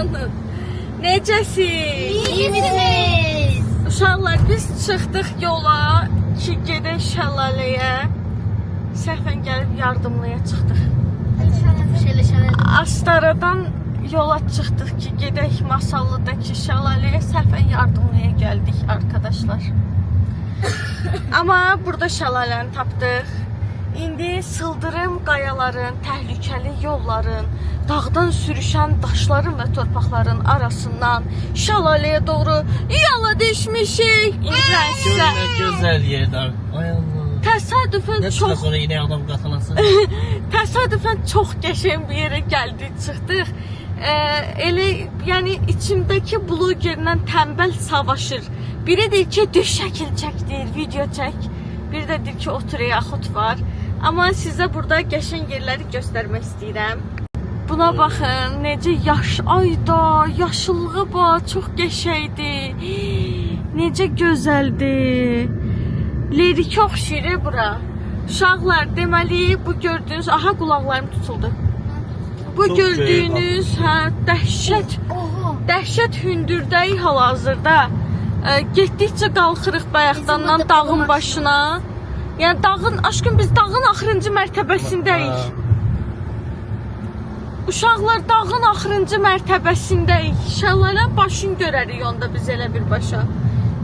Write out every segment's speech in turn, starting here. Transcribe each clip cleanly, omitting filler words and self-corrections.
xanım. Necəsiz? İyi misiniz? Uşaqlar, biz çıxdıq yola ki, gedək şəlaləyə. Səhvən gəlib yardımlıya çıxdıq. Astaradan yola çıxdıq ki, gedək Masallıdakı şəlaləyə, səhvən yardımlıya gəldik arkadaşlar. Amma burada şəlaləni tapdıq. İndi sıldırım qayaların, təhlükəli yolların, dağdan sürüşən daşların və torpaqların arasından şəlaləyə doğru yola düşmüşük. Görünə gözəl yerdir. Ay Allah. Təsadüfən çox sonra yine adam qatılasın. Təsadüfən çox qəşəng bir yerə gəldik, çıxdıq. Elə yəni içimdəki blogerlə tənbəl savaşır. Biri deyir ki, düz şəkil çək deyir, video çək. Biri də deyir ki, otur yaxud var. Amma sizə burada qəşəng yerləri göstərmək istəyirəm. Buna baxın, necə ayda, yaşıllığı var, çox qəşəngdir. Necə gözəldir. Lerikə oxşayır bura. Uşaqlar, deməli bu gördüyünüz, aha qulaqlarım tutuldu. Bu çox gördüyünüz, dəhşət hündürdəyik hal-hazırda. Getdikcə qalxırıq bayaqdandan dağın başına. Yəni dağın, aşkım biz dağın axırıncı mərtəbəsindəyik. Uşaqlar, dağın axırıncı mərtəbəsindəyik. Şəlalənin başını görərik onda biz elə birbaşa.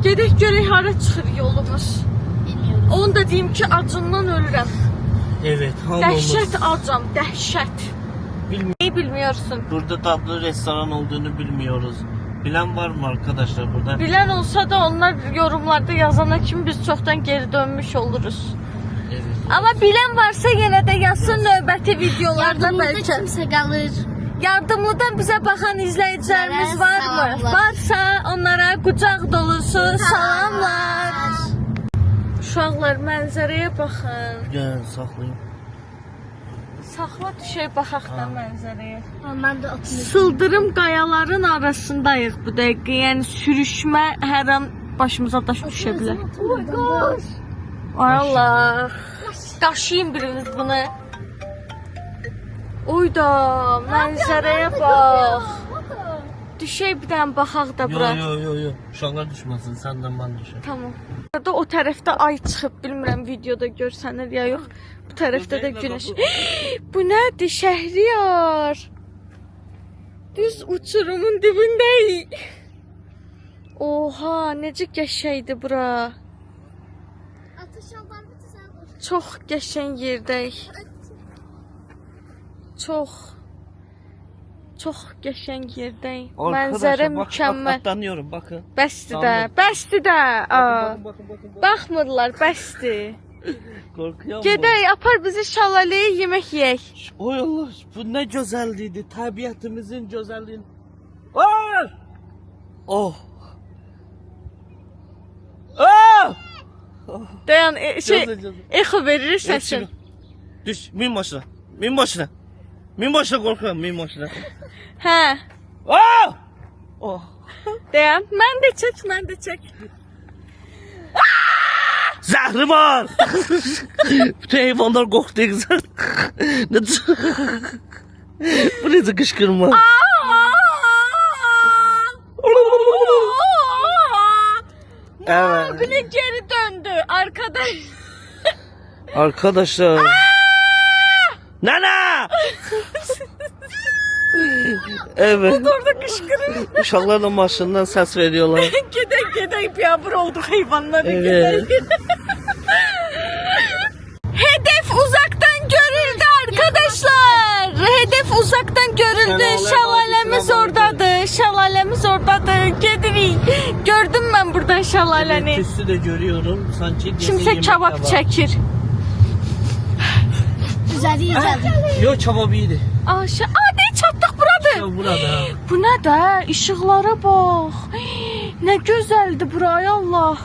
Gedək görək hara çıxır yolumuz. Bilmiyorum. Onu da deyim ki, acından ölürəm. Evet, Dəhşət acam, dəhşət. Neyi bilmiyorsun? Burada tatlı restoran olduğunu bilmiyoruz. Bilen var mı arkadaşlar burada? Bilen olsa da onlar yorumlarda yazana kimi biz çoktan geri dönmüş oluruz. Evet. Ama bilen varsa yine de yazsın növbəti videolarda Yardımımızda belki. kimse kalır. Yardımlıdan bize bakan izleyicilerimiz var mı? Salamlar. Varsa onlara kucak dolusu salamlar. Uşaqlar, mənzərəyə baxın. Gel saklayayım. Saxla düşək baxaq da mənzərəyə. Ben de oturuyorum. Sıldırım qayaların arasındayıq bu dəqiqə. Yəni sürüşmə hər an başımıza daş düşə bilər. Ay Allah. Qaşıyın biriniz bunu. Oyda, mənzərəyə bax. Düşək bir dənə baxaq da bura. Yo. Uşaqlar düşməsin, səndən mən düşəm. Tamam. Burada o tərəfdə ay çıxıb, bilmirəm videoda görsənir ya yox. Bu tərəfdə də günəş. Bu nədir? Şəhriyar. Düz uçurumun dibindəyik. Oha, necə qəşəngdir bura. Çox qəşəng yerdəyik. Çox qəşəng yerdəyik. Mənzərə mükəmməl. Atlanıyorum, bakın. Bəsdir də, bəsdir də. Bakın. Baxmırlar, bəsdir. Korkuyor mu? Gedək, apar bizi şəlaləyə yemək yeyək. Oy Allah, bu ne güzelliğiydi. Tabiatımızın güzelliğini. Aa! Oh. Aa! Dayan, Gözəl. exo verir səsin. Düş, min başına. Min başına. Min başına korkuyorum, min başına. Hə, Aa! Oh. dayan. Mən də çək. Zəhri var. Bütün heyvanlar korktu güzel. Bu necə qışqırma? Evet. Bu ne geri döndü arkadaş. Arkadaşlar. Nana! Evet. Orada kışkırır. Uşaqlar da maşından səs veriyorlar. Gedək biyabır olduk hayvanları. Evet. Hedef uzaktan görüldü arkadaşlar. Hedef uzaktan görüldü. Şəlalemiz oradadır. Şəlalemiz oradadır. Gedirik. Gördüm ben buradan şəlaləni. Üstü de görüyorum. Sanki Kimse kebap çekir. Güzel. Yok kebap iyiydi. Aa, ne çatdık buradır. Ya burada. Bu ne de? Işıklara bak. Ne güzeldi buraya Allah.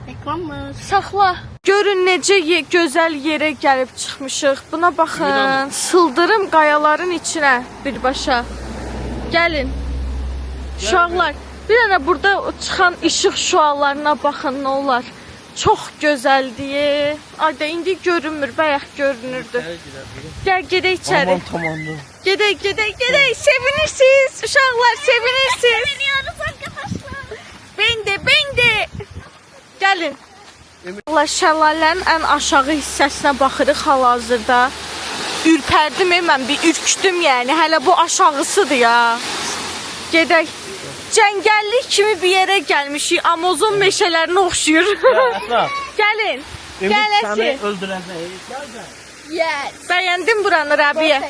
Reklam mı? Saxla. Görün necə gözəl yerə gəlib çıxmışıq. Buna baxın. Sıldırım qayaların içinə birbaşa. Gəlin. Uşaqlar, bir dənə burada çıxan işıq şüalarına baxın nə olar. Çox gözəldir. Ayda indi görünmür, bayaq görünürdü. Gəl gedək içəri. Aman tamamdır. Gedək. Sevinirsiniz uşaqlar, sevinirsiniz. Seviniyoruz arkadaşlar. Ben de. Gəlin. Allah şəlalənin ən aşağı hissəsinə baxırıq hal-hazırda. Ürpərdim mən, bir ürküdüm yəni. Hələ bu aşağısıdır ya. Gedək. Cəngəllik kimi bir yerə gəlmişik. Amazon meşələrinə oxşuyur. Əsraf. Gəlin. Ümid səni Gələsi. öldürəcək. Yes. Bəyəndin buranı Rəbiyə.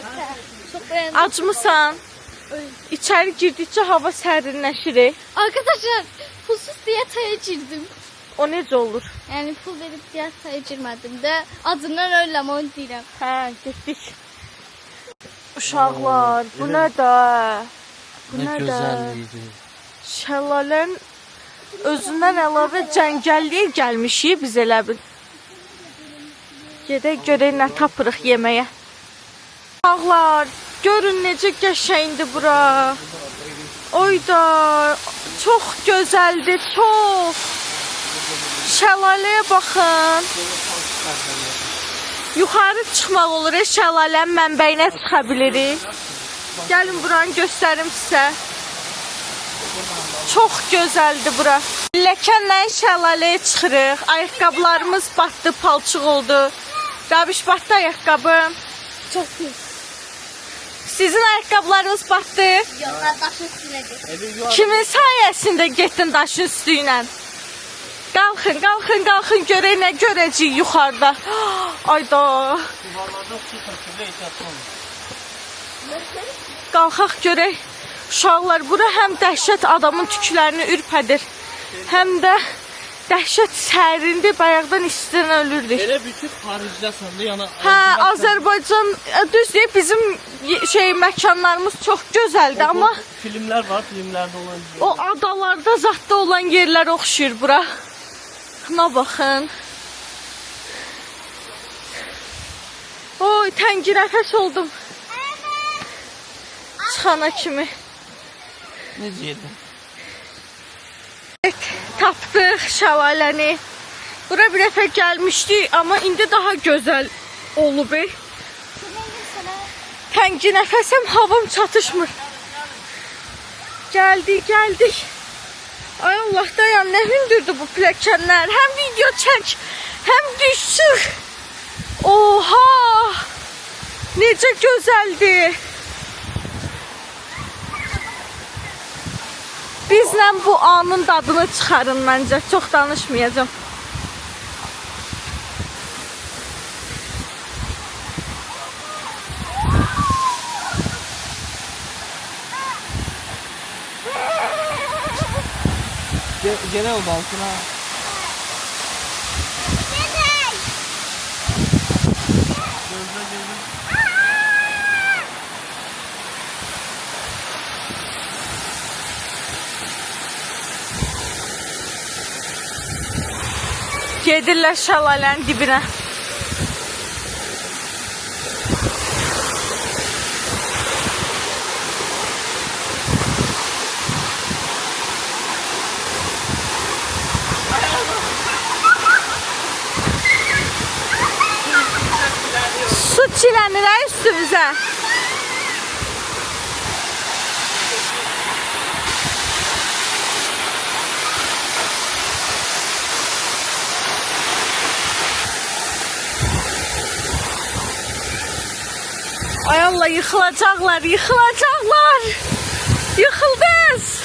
Çok beğendim. Acmısan? İçəri girdikcə hava sərinləşir. Arkadaşlar pulsuz diyetaya girdim. O necə olur? Yani pul verip diyetaya girmedim de adından öyle ama onu deyirəm. Hə, getdik. Uşaqlar, bu nə də? Bu Nə nə də? gözəllikdir. Şəlalənin özündən əlavə cəngəlliyə gəlmişik biz elə bil. Gedək görək nə tapırıq yeməyə. Uşaqlar, görün necə qəşəngdir bura. Oyda, çox gözəldir, çox. Şəlaləyə baxın. Yuxarı çıxmaq olur, şəlalənin mənbəyinə çıxa bilirik. Gəlin buranı göstərim sizə. Çox gözəldir bura. Ləkənlə şəlaləyə çıxırıq. Ayaqqabılarımız batdı, palçıq oldu. Rabiş batdı ayaqqabım. Çok pis. Sizin ayaqqabılarınız batdı. Yollar daşın üstüne gir. Kimin sayəsində getdin daşın üstü ilə? Qalxın, görək nə görəcəyik yuxarıda. Ayda. Qalxaq görək. Uşaqlar, bura həm dəhşət adamın tüklərini ürpədir, həm də dəhşət sərindir, bayaqdan istidən ölürdük. Elə bütün xaricdəsən də, yəni Hə, Azərbaycan düz deyib bizim məkanlarımız çox gözəldir, amma filmlər var, filmlərdə olan. o adalarda zətdə olan yerlər oxşuyur bura. Buna baxın. Oy, təngi nəfəs oldum. Çıxana kimi. Necə yedin? Evet, tapdıq şəlaləni. Bura bir dəfə gəlmişdik, amma indi daha gözəl olub. Təngi nəfəsəm, havam çatışmır. Gəldik. Ay Allah, dayan, nə hündürdür bu pilləkənlər. Həm video çək, həm düş çıx. Oha! Necə gözəldir. Bizlə bu anın dadını çıxarın məncə. Çox danışmayacağım. Gene oldu altına. Gedirlər şəlalənin dibinə. Su çilənir üstümüzə. Ay Allah, yıkılacaklar. Yıkıldınız.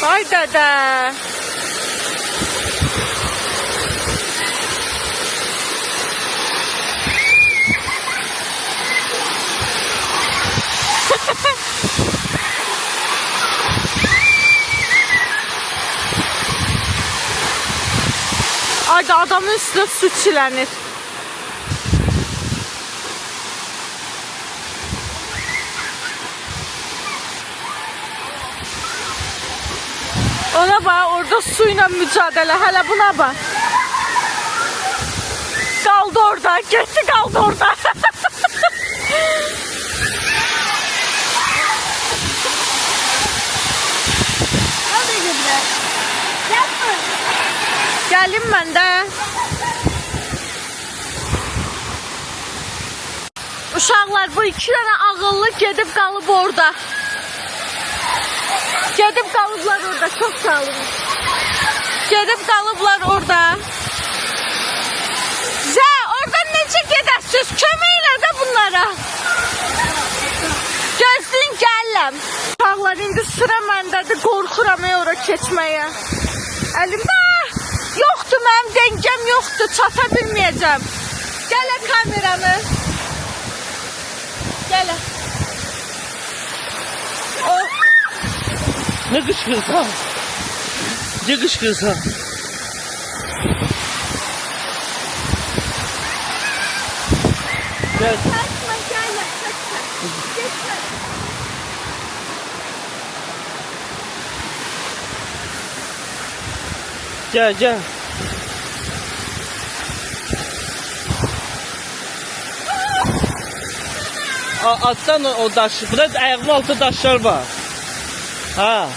Ay dede. Ayda adamın üstüne su çilənir. Ona bak, orada suyla mücadele. Hele buna bak. Kaldı orada. Gitti kaldı orada. Gəlim mən də. Uşaqlar, bu iki dənə ağıllı gedib qalıb orada. Gedib qalıblar orada, çox sağ olun. Gedib qalıblar orada. Zə, oradan necə gedəsiniz? Kömək elə də bunlara. Gözləyin, gələm. Uşaqlar, indi sıra məndədir, qorxuram ora keçməyə. Əlimdə yoxdur, mənim dəngəm yoxdur, çata bilməyəcəm. Gələ kameramı. Gələ. Ne kışkırsa? Ne kışkırsa? Gel. Kaçma, gəllə, kaçma. Geçmə. Gel gel. Alttan o daş. Burada ayağımın altı taşlar var. Ha.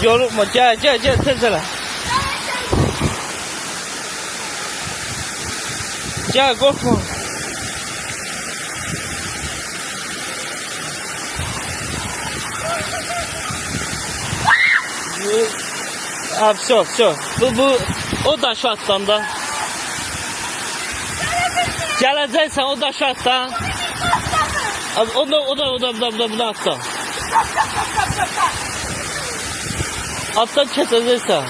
Yorulma, gel tezele. Gel, korkma. Abi все. Bu o daşı attan da. Geleceksen o daşı attan. Abi o da attan. Attan keseceksen.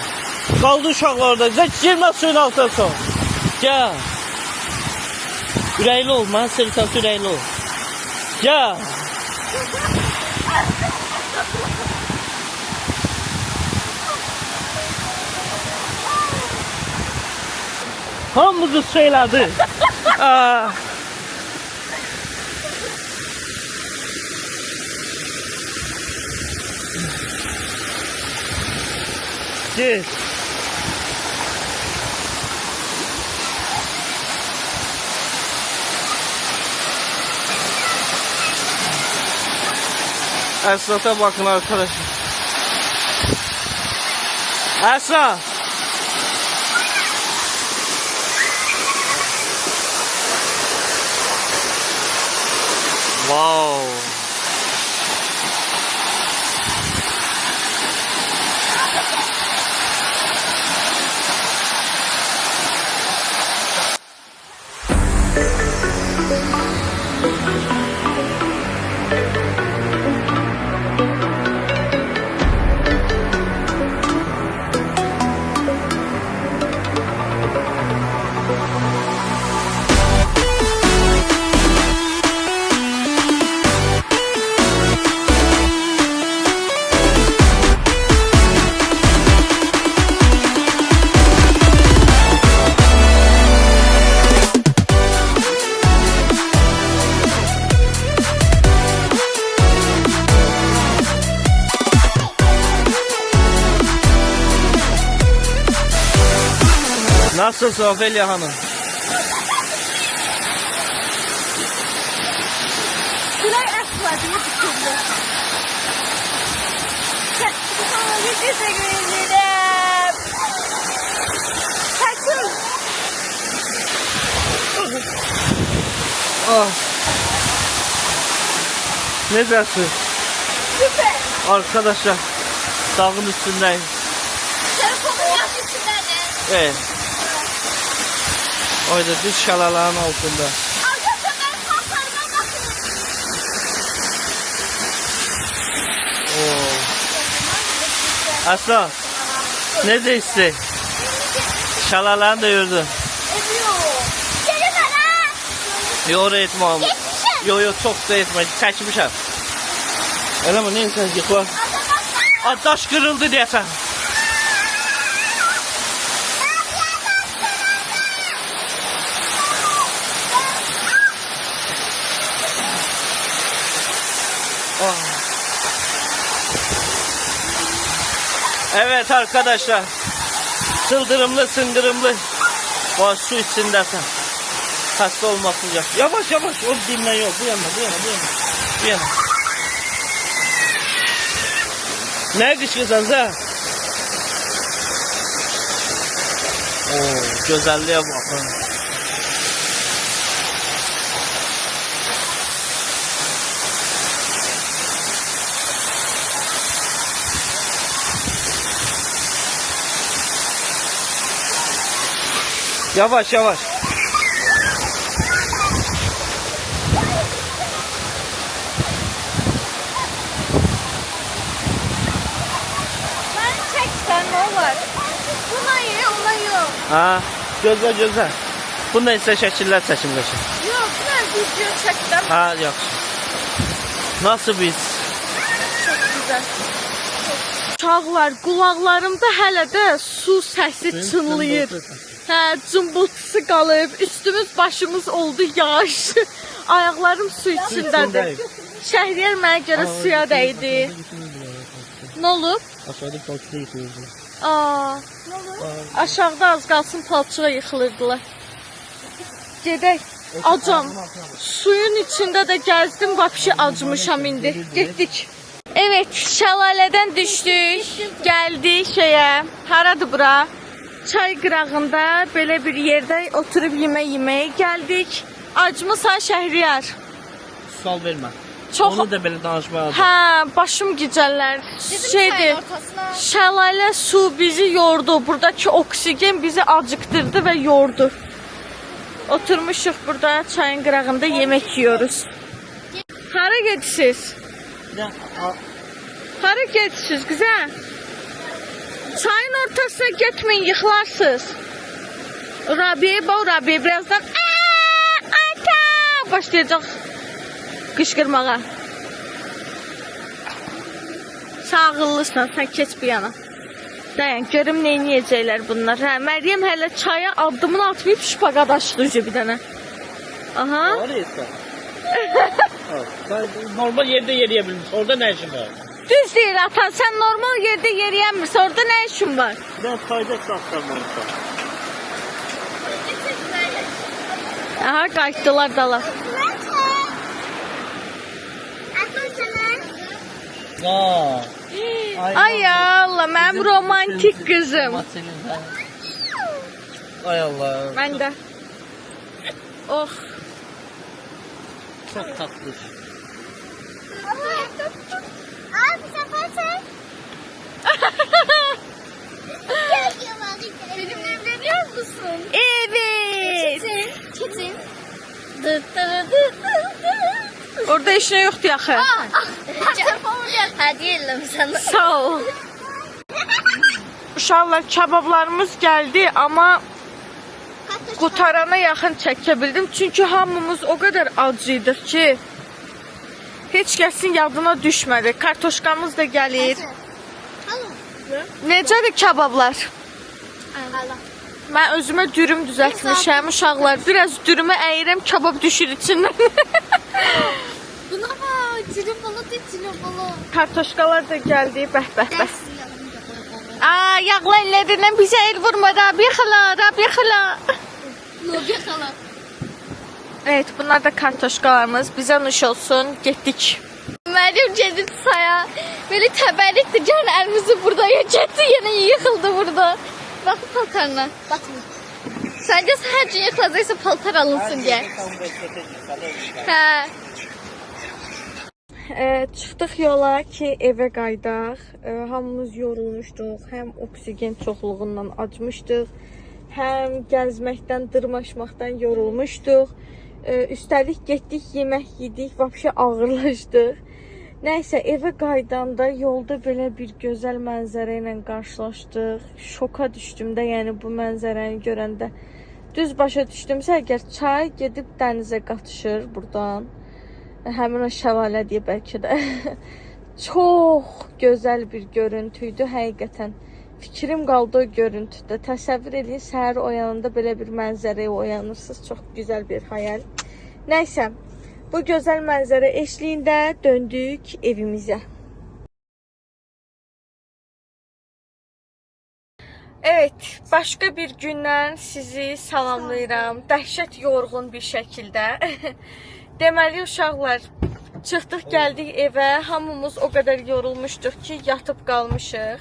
Kaldı uşaklar orada. Sen girme suyun altına son. Gel. Yüreğli ol. Ben sırıtan yüreğli ol. Gel. Hamımızı söyledi. Gel. Esra'ta bakın arkadaşlar. Esra. Wow. Nasılsın Ofelia Hanım? Şurayı asla diye bitirdi. Çok teşekkür ederim. Kaçın. Ah. Ne dersin? Süper. Arkadaşlar dağın üstündeyim. Telefonun yaş içindedir. Evet. Orada düz şalaların altında. Arkadaşlar ben kaslarıma bakın. Oo. Aslan. Ne de iste? Şalalarını da gördüm. Ediyor. Gelin bana. Yo oraya etme ama. Geçmişim. Yo çok da etme. Çekmişim. Öyle mi? Neyse yıkla. Taş kırıldı diye efendim. Oh. Evet arkadaşlar. Sıldırımlı sıngırımlı. Var su içindesin. Hasta olmasın. Yavaş. O dinle yok. Bu yana. Ne qışqırsan sən? Oo, gözəlliyə baxın. Yavaş yavaş. Ben çeksen ne olur? Buna ye, ona yok. Ha, gözlə gözlə. Bu neysə şəkillər çəkimləşir. Yok, ben video çektim. Ha, yaxşı. Nasıl biz? Çok güzel. Uşaqlar, qulaqlarımda hələ də su səsi çınlayır. Hə, cımbıltısı qalıb, üstümüz başımız oldu yaş. Ayaqlarım su içindədir. Şəhriyar mənə görə suya dəydi. Nə olub? Aşağıda palçıda yıkıyordu. Aa, aşağıda az qalsın palçığa yıxılırdılar. Gedək. Acam. Suyun içində də gəzdim, vapşi acmışam indi. Getdik. Evet, şəlalədən düşdük. Gəldik şeyə. Haradır bura? Çay qırağında belə bir yerdə oturub yeməyə gəldik. Acmısan Şəhriyar? Sal vermə. Çox... Onu da belə danışmağa. Hə, başım gicəllər. Şeydir, şəlalə su bizi yordu. Buradakı oksigen bizi acıktırdı və yordu. Oturmuşuq burada çayın qırağında yemək yiyoruz. Hara gedirsiniz? Hara gedirsiniz güzel? Çayın ortasına getmeyin, yıxılarsınız. Rabiye, Rabiye birazdan ata başlayacaq qışqırmağa. Sağıllısan, sən keç bir yana. Dayan, görüm ne yiyəcəklər bunlar. Hə, Məryəm hələ çaya addımını atmayıb şpagat açdı bir dənə. Aha. Oraysa. Normal yerde yeriyə bilmiş. Orada nə işin var? Düz deyir atan, sən normal yerdə yeriyənmirsən, orada nə işin var? Ben fayda saxlamayacağım. Aha, qayıtdılar dala. Aa. Ay Allah, mənim romantik qızım. Ay Allah. Mən də. Oh. Çok tatlı. Benimle evleniyor musun? Evet. Çetin. Orada işine yoktu yaxı. Hediye elim sana. Sağ ol. Uşaqlar, kebablarımız gəldi, amma qutarana yaxın çəkə bildim. Çünki hamımız o qədər acıydıq ki, heç kəsin yadına düşmədi. Kartoşkamız da gəlir. Necədir kebablar? Mən özümə dürüm düzəltmişəm uşaqlar. Biraz dürümə əyirəm, kebab düşür içindən. Buna bak. Cilibolu değil cilibolu. Kartoşkalar da gəldi. Bəh, bəh, bəh. Aa, yağlı ellerindən bizə el vurma. Rabia xala, Rabia xala. Lobi xala. Evet, bunlar da kartoşkalarımız. Bizə nuş olsun. Getdik. Meryem gedib saya. Böyle təbərlikdir. Can elimizi burada getdi. Yine yıkıldı burada. Bakın paltarına. Bakın. Sence her gün yıkılacaksa paltar alınsın diye. Hə. Çıxdıq yola ki, evə qaydaq. Hamımız yorulmuşduq. Həm oksigen çoxluğundan acmışdıq. Həm gəzməkdən, dırmaşmaqdan yorulmuşduq. Üstəlik getdik, yemək yedik, vəbşə ağırlaşdıq. Nəysə, evə qaydanda yolda belə bir gözəl mənzərə ilə qarşılaşdıq. Şoka düşdüm də, yəni bu mənzərəni görəndə. Düz başa düşdümsə, əgər çay gedib dənizə qatışır buradan. Həmin o şəlalə deyə bəlkə də. Çox gözəl bir görüntüydü həqiqətən. Fikrim qaldı o görüntüdə. Təsəvvür edin, səhər oyananda belə bir mənzərəyə oyanırsınız. Çox gözəl bir hayal. Nəysə, bu gözəl mənzərə eşliyində döndük evimizə. Evet, başqa bir gündən sizi salamlayıram. Dəhşət yorğun bir şəkildə. Deməli uşaqlar, Çıxdıq, gəldik evə. Hamımız o qədər yorulmuşduq ki, yatıb qalmışıq.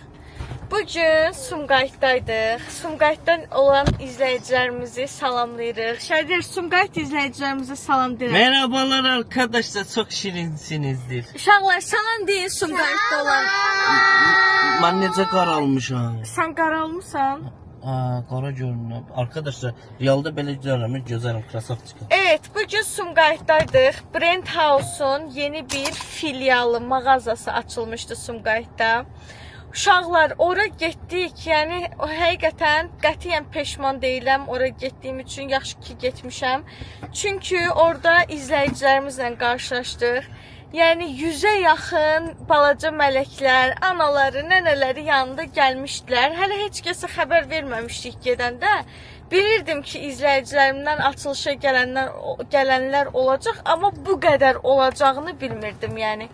Bugün Sumqayıtdaydıq. Sumqayıtdan olan izləyicilərimizi salamlayırıq. Şəhər Sumqayıt izləyicilərimizə salam deyirəm. Merhabalar arkadaşlar, çok şirinsinizdir. Uşaqlar, salam deyin Sumqayıtda olan. Ben necə qaralmışam. Sən qaralmısan? Qara görünüyor. Arkadaşlar, realda belə görünmür, gözəlim, krasavçika. Evet, bugün Sumqayıtdaydıq. Brand House-un yeni bir filialı, mağazası açılmışdı Sumqayıtda. Uşaqlar, ora getdik, yəni həqiqətən qətiyyən peşman deyiləm ora getdiyim üçün, yaxşı ki getmişəm. Çünki orada izləyicilərimizlə qarşılaşdıq. Yəni 100-ə yaxın balaca mələklər, anaları, nənələri yanında gəlmişdilər. Hələ heç kəsə xəbər verməmişdik gedəndə. Bilirdim ki, izləyicilərimdən açılışa gələnlər olacaq, amma bu qədər olacağını bilmirdim, yəni.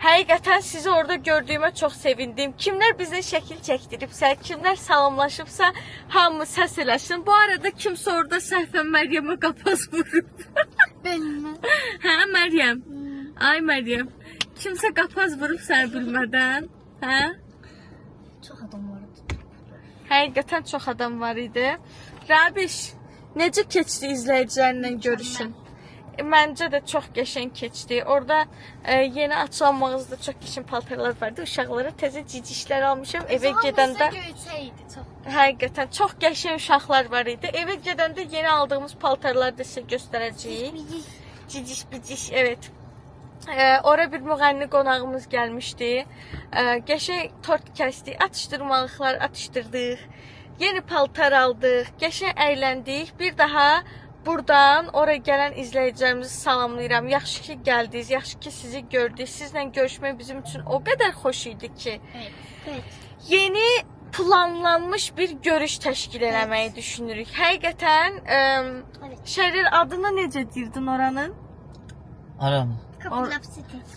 Həqiqətən sizi orada gördüyümə çox sevindim. Kimlər bizə şəkil çəkdiribsə, kimlər salamlaşıbsa, hamı səs eləsin. Bu arada kimsə orada səhvən Məryəmə qapaz vurub. Benim. Hə, Məryəm? Ay Məryəm, kimsə qapaz vurub səni bilmədən, hə? Çox adam var idi. Həqiqətən çox adam var idi. Rabiş, necə keçdi izləyicilərlə görüşün? Məncə də çox qəşəng keçdi. Orada yeni açılan mağazada çox qəşəng paltarlar vardı. Uşaqlara təzə cicişlər almışam. Evə gedəndə həqiqətən çox qəşəng uşaqlar var idi. Evə gedəndə yeni aldığımız paltarları da sizə göstərəcəyik. Ciciş biciş, evet. Ora bir müğənni qonağımız gəlmişdi. Qəşəng tort kəsdik, atışdırmalıqlar atışdırdıq. Yeni paltar aldıq, qəşəng əyləndik. Bir daha buradan ora gələn izləyicilərimizi salamlayıram. Yaxşı ki gəldiniz, yaxşı ki sizi gördük. Sizlə görüşmək bizim üçün o qədər xoş idi ki. Evet. Yeni planlanmış bir görüş təşkil eləməyi düşünürük. Həqiqətən şəhər adını necə deyirdin oranın? Aram.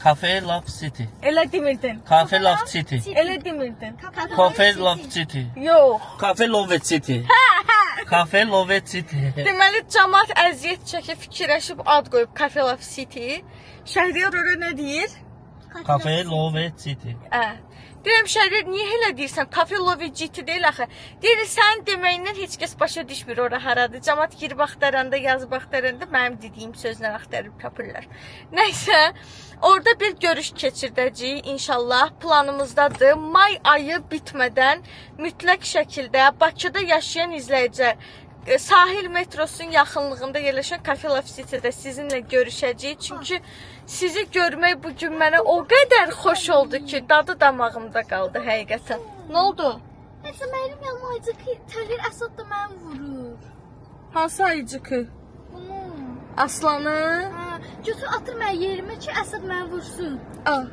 Cafe Love City. Elə demirdin. Cafe Love City. Elə demirdin. Cafe Love City. Yox. Cafe Love City. Cafe Love City. Deməli cəmaət əziyyət çəkib fikirləşib ad qoyub Cafe Love City. Şəhriyar ora nə deyir? Cafe Love City. Deyirəm Şəhriyar niyə elə deyirsən? Cafe Love City deyil axı. Deyir sən deməyindən heç kəs başa düşmür ora haradır. Cəmaət girib axtaranda, yazıb axtaranda mənim dediyim sözlə axtarıb tapırlar. Nəysə, orada bir görüş keçirdəcəyik inşallah. Planımızdadır. May ayı bitmədən mütləq şəkildə Bakıda yaşayan izləyicilər sahil metrosunun yaxınlığında yerləşən Cafe Love City-də sizinlə görüşəcəyik. Çünki sizi görmək bugün mənə o qədər xoş oldu ki, dadı damağımda qaldı həqiqətən. Nə oldu? Nəsə mənim yanıma acı ki, Təlir Əsad da məni vurur. Hansı ayıcıkı? Bunu. Aslanı? Götür atır mənə yerimə ki, Əsad məni vursun. Al.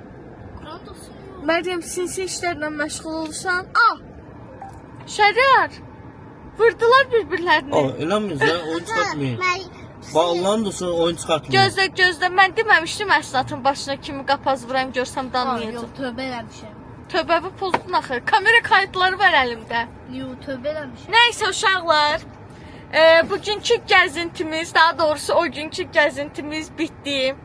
Quran olsun. Məryəm, sinsi işlərlə məşğul olursan. Al. Şəhriyar. Vurdular bir-birlərini. Eləmiyiz ya, oyun çıxartmayın. Bağlan da sonra oyun çıxartmayın. Gözlə. Mən deməmişdim Əsatın başına kimi qapaz vuram görsəm danlayacaq. Yox, tövbə eləmişəm. Tövbəvi pozdun axı. Kamera kayıtları var əlimdə. Yox, tövbə eləmişəm. Nəysə uşaqlar, bugünkü gəzintimiz, daha doğrusu o günkü gəzintimiz bitdi.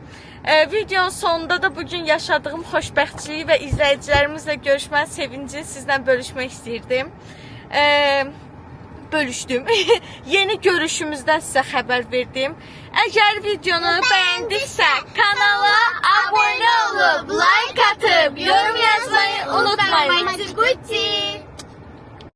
Videonun sonunda da bugün yaşadığım xoşbəxtçiliyi və izləyicilərimizlə görüşmənin sevincini sizlə bölüşmək istəyirdim. Bölüşdüm. Yeni görüşümüzdən sizə xəbər verdim. Əgər videonu bəyəndiksə kanala abunə olub, like atıb, yorum yazmayı unutmayın.